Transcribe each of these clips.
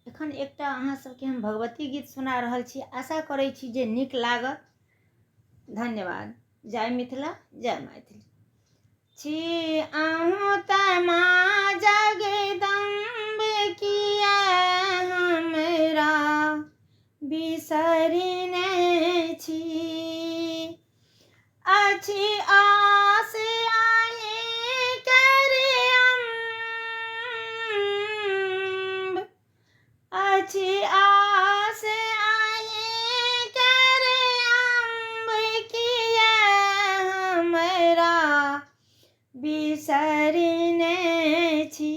एखन एकटा अहाँ सबके हम भगवती गीत सुना रहल छी, आशा करै छी जे नीक लागत। धन्यवाद। जय मिथिला, जय मैथिली। छी अहूँ त माँ जगदम्ब किया हमरा बिसरने छी। अछि आस अहीं करे अम्ब, अछि आस अहीं करे अम्ब किया हमरा बिसरने छी।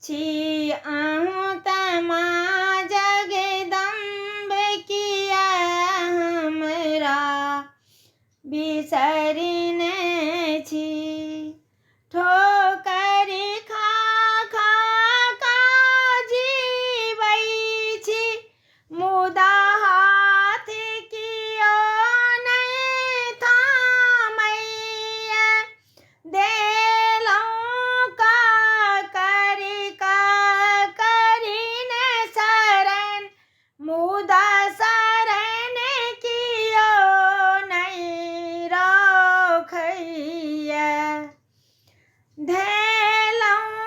छी अहूँ त माँ जगदम्ब किया हमरा बिसरने छी। ठोकर खा खा कऽ जीबै छी, मुदा हाथ कियो नहि थामैया। देलहुँ करिने शरण, मुदा शरण कियो नहि रखैया। धेलहुँ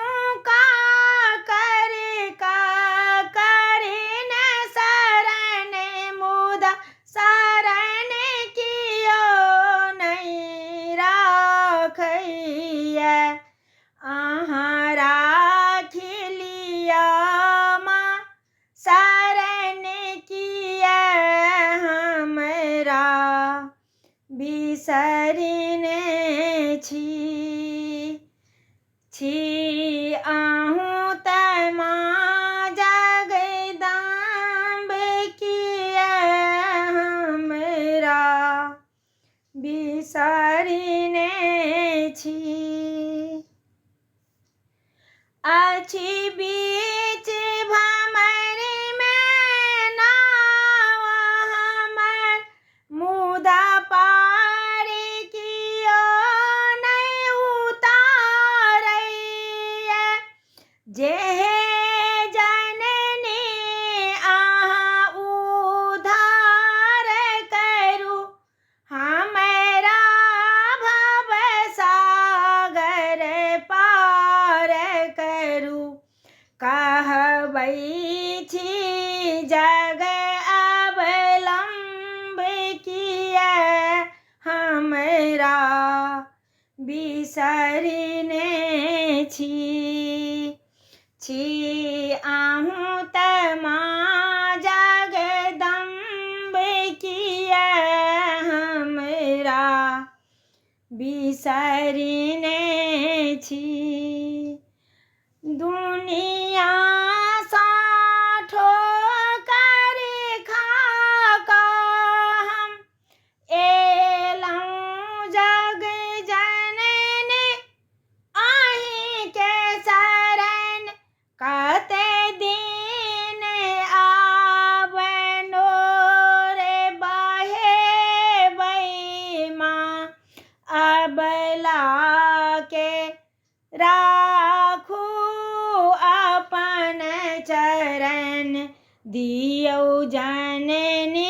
करिने शरण, मुदा शरण कियो नहि रखैया। अहाँ राखि लिअ माँ शरण किया हमरा बिसरने छी। छी अहूँ त माँ जगदम्ब किया हमरा बिसरने छी। अछि बीच भमर में नाव हमर, मुदा पार कियो नहि उतारैया। जेहे जननी अहाँ उद्धार करू, हमरा भवसागर पार करू। कहबै छी जग अवलंब किया हमरा बिसरने छी। छी अहूँ त माँ जगदम्ब किया हमरा बिसरने छी। दुनिया सा ठोकर खा कऽ हम एलहुँ जग जननी अहीं के शरण। कते दिन आबनो रे बहेबै माँ, अबला के राखू अपन चरण। दियौ जननी